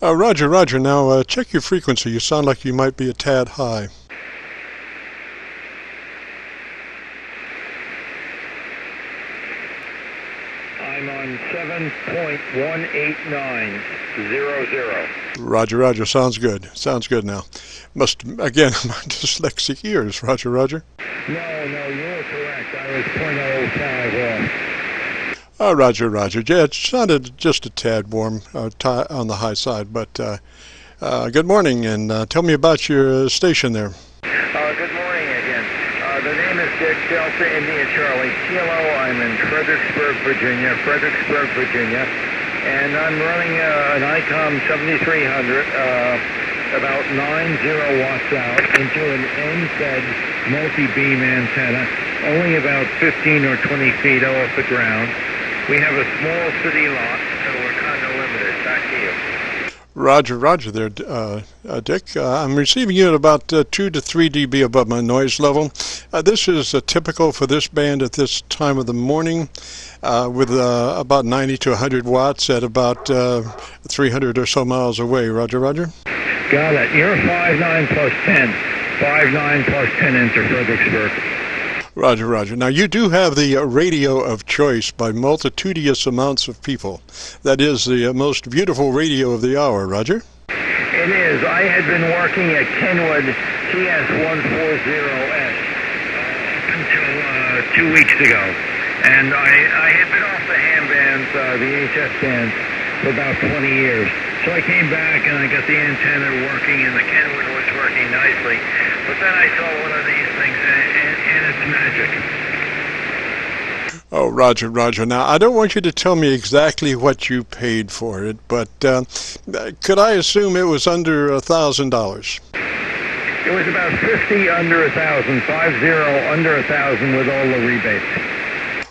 Roger, Roger. Now check your frequency. You sound like you might be a tad high. I'm on 7.18900. Roger, Roger. Sounds good. Sounds good now. Must, again, my dyslexic ears. Roger, Roger. No, you were correct. I was .05 off. Roger, Roger. Yeah, it sounded just a tad warm on the high side, but good morning, and tell me about your station there. Good morning again. The name is Dick, Delta India Charlie Kilo. I'm in Fredericksburg, Virginia, and I'm running an ICOM 7300, about 90 watts out into an end-fed multi-beam antenna, only about 15 or 20 feet off the ground. We have a small city lot, so we're kind of limited. Back to you. Roger, Roger there, Dick. I'm receiving you at about 2 to 3 dB above my noise level. This is typical for this band at this time of the morning, with about 90 to 100 watts at about 300 or so miles away. Roger, Roger. Got it. You're 5.9 plus 10. 5.9 plus 10 into Fredericksburg. Roger, Roger. Now, you do have the radio of choice by multitudinous amounts of people. That is the most beautiful radio of the hour, Roger. It is. I had been working at Kenwood TS140S up until 2 weeks ago. And I had been off the ham bands, the HS bands, for about 20 years. So I came back and I got the antenna working and the Kenwood was working nicely. But then I saw one of these things and it's magic. Oh, Roger, Roger. Now, I don't want you to tell me exactly what you paid for it, but could I assume it was under $1,000? It was about 50 under 1,000, 50 under 1,000 with all the rebates.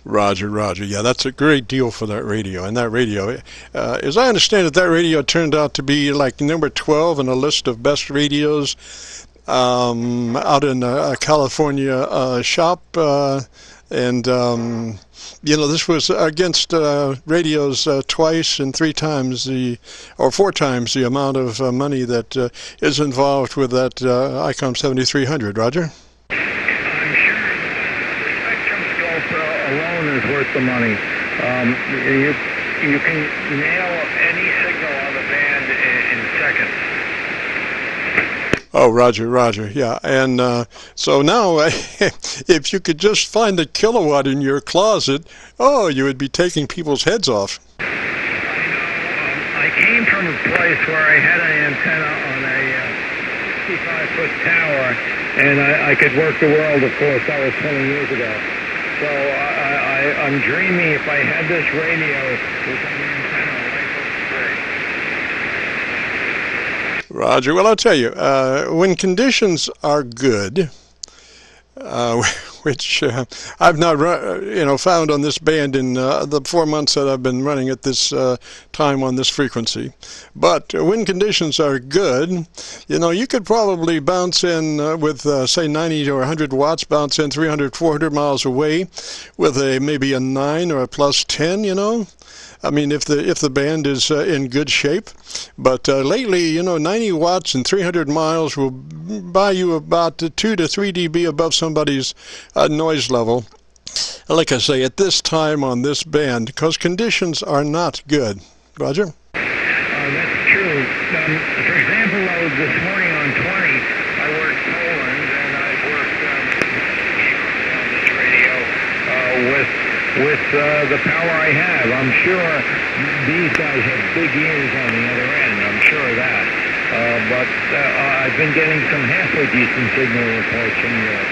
Roger, Roger. Yeah, that's a great deal for that radio. And that radio, as I understand it, that radio turned out to be like number 12 in a list of best radios out in a California shop. And you know, this was against radios twice and 3 times or 4 times the amount of money that is involved with that ICOM 7300. Roger? Alone is worth the money. You can nail any signal on the band in seconds. Oh, Roger, Roger, yeah. And so now, if you could just find a kilowatt in your closet, oh, you would be taking people's heads off. I know. I came from a place where I had an antenna on a 65-foot tower, and I could work the world, of course. That was 20 years ago. So I'm dreaming if I had this radio with an antenna, life would be great. Roger. Well, I'll tell you, when conditions are good, which I've not found on this band in the 4 months that I've been running at this time on this frequency. But when conditions are good, you know, you could probably bounce in with say 90 or 100 watts, bounce in 300, 400 miles away with maybe a 9 or a plus 10, you know. I mean, if the band is in good shape. But lately, you know, 90 watts and 300 miles will buy you about 2 to 3 dB above somebody's noise level. Like I say, at this time on this band, because conditions are not good. Roger? That's true. For example, this morning on 20, I worked Poland, and I worked on this radio with the power I have. I'm sure these guys have big ears on the other end. I'm sure of that. But I've been getting some halfway decent signal reports from Europe.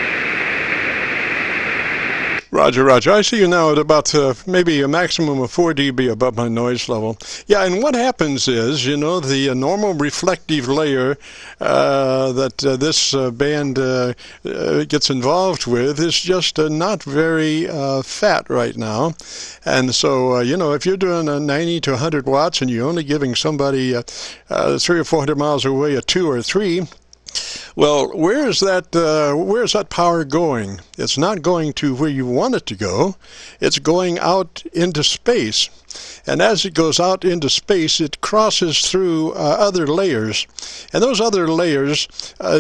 Roger, Roger. I see you now at about maybe a maximum of 4 dB above my noise level. Yeah, and what happens is, you know, the normal reflective layer that this band gets involved with is just not very fat right now. And so, you know, if you're doing 90 to 100 watts and you're only giving somebody 300 or 400 miles away a 2 or 3, Well, where is that power going? It's not going to where you want it to go. It's going out into space. And as it goes out into space, it crosses through other layers. And those other layers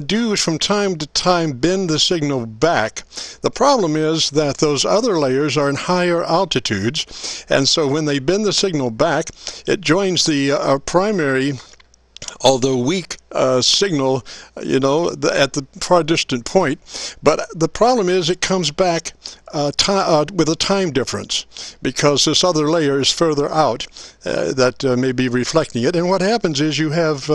do from time to time bend the signal back. The problem is that those other layers are in higher altitudes. And so when they bend the signal back, it joins the primary, although weak, signal, at the far distant point. But the problem is it comes back with a time difference, because this other layer is further out that may be reflecting it. And what happens is you have,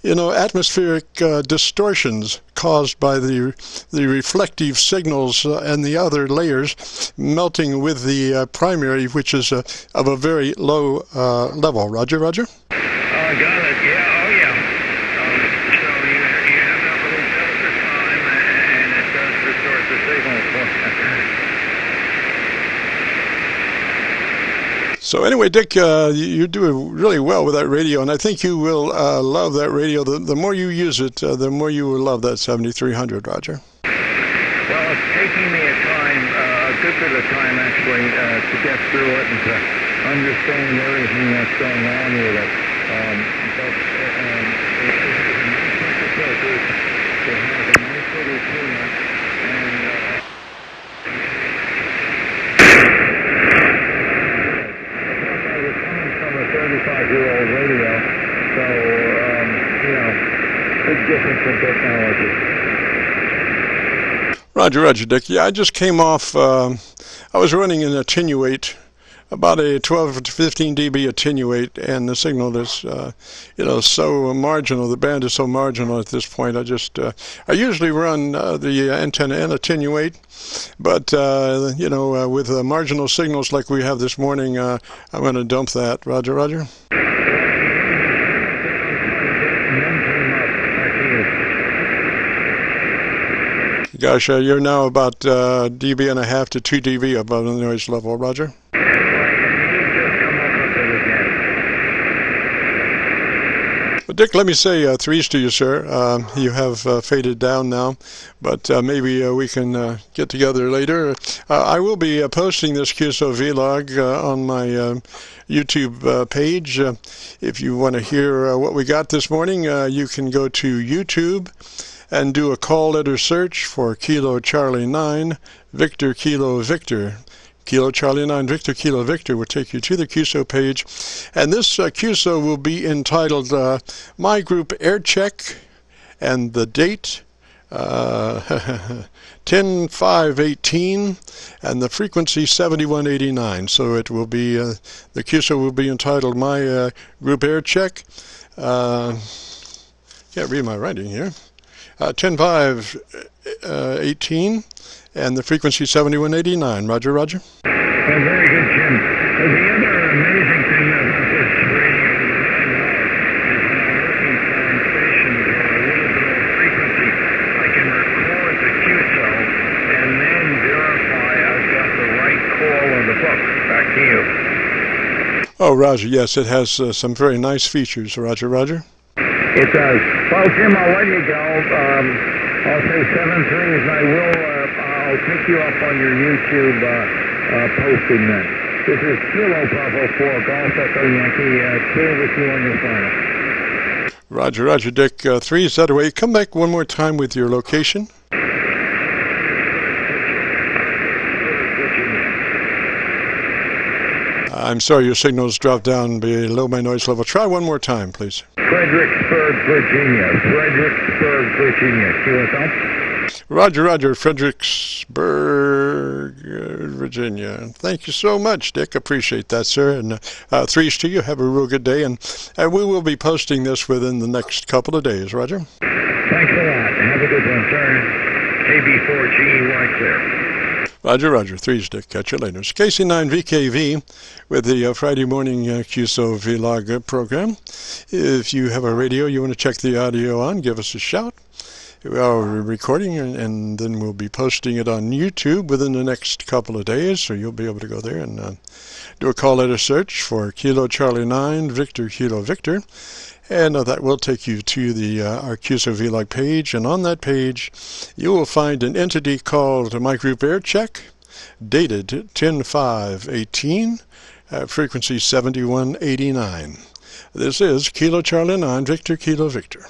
atmospheric distortions caused by the reflective signals and the other layers melting with the primary, which is of a very low level. Roger, Roger? Got it. Yeah. Oh, yeah. So you have that little delta time, and it does distort the signal for you. So anyway, Dick, you're doing really well with that radio, and I think you will love that radio. The more you use it, the more you will love that 7300, Roger. Well, it's taking me a good bit of time, actually, to get through it and to understand everything that's going on with it. But it has a nice little tune-up, and I was coming from a 35-year-old radio, so, big difference in technology. Roger, Roger, Dick. Yeah, I just came off, I was running an attenuate, about a 12 to 15 dB attenuate, and the signal is, so marginal. The band is so marginal at this point. I usually run the antenna and attenuate, but with marginal signals like we have this morning, I'm going to dump that. Roger, Roger. Gosh, you're now about dB and a half to 2 dB above the noise level. Roger. Dick, let me say threes to you, sir. You have faded down now, but maybe we can get together later. I will be posting this Qso-Vlog on my YouTube page. If you want to hear what we got this morning, you can go to YouTube and do a call letter search for Kilo Charlie 9, Victor Kilo Victor. Kilo Charlie 9 Victor Kilo Victor will take you to the Qso page, and this Qso will be entitled My Group Air Check, and the date 10/5/18, and the frequency 7189. So it will be the Qso will be entitled My Group Air Check. Can't read my writing here. 10/5/18. And the frequency 7189. Roger, Roger. Very good, Jim. The other amazing thing about this radio right now is when I'm looking for stations or a little bit of frequency, I can record the Qso and then verify I've got the right call in the book. Back to you. Oh, Roger, yes, it has some very nice features. Roger, Roger. It does. Well, Jim, I'll let you go. I'll say 7-3s, and I'll pick you up on your YouTube posting then. This is Kilo Bravo 4, Golf Echo Yankee, clear with you on your final. Roger, Roger, Dick. Threes that away. Come back one more time with your location. I'm sorry, your signal's dropped down below my noise level. Try one more time, please. Fredericksburg, Virginia. Fredericksburg, Virginia. QSL? Roger, Roger. Fredericksburg, Virginia. Thank you so much, Dick. Appreciate that, sir. And threes to you. Have a real good day. And we will be posting this within the next couple of days. Roger. Thanks a lot. Have a good one, sir. KB4GEY, right clear. Roger, Roger. Threes, Dick. Catch you later. It's KC9VKV with the Friday morning Qso-Vlog program. If you have a radio you want to check the audio on, give us a shout. We are recording, and then we'll be posting it on YouTube within the next couple of days, so you'll be able to go there and do a call letter search for Kilo Charlie 9 Victor Kilo Victor. And that will take you to the our Qso-Vlog page, and on that page you will find an entity called My Group Air Check, dated 10/5/18, frequency 7189. This is Kilo Charlie 9 Victor Kilo Victor.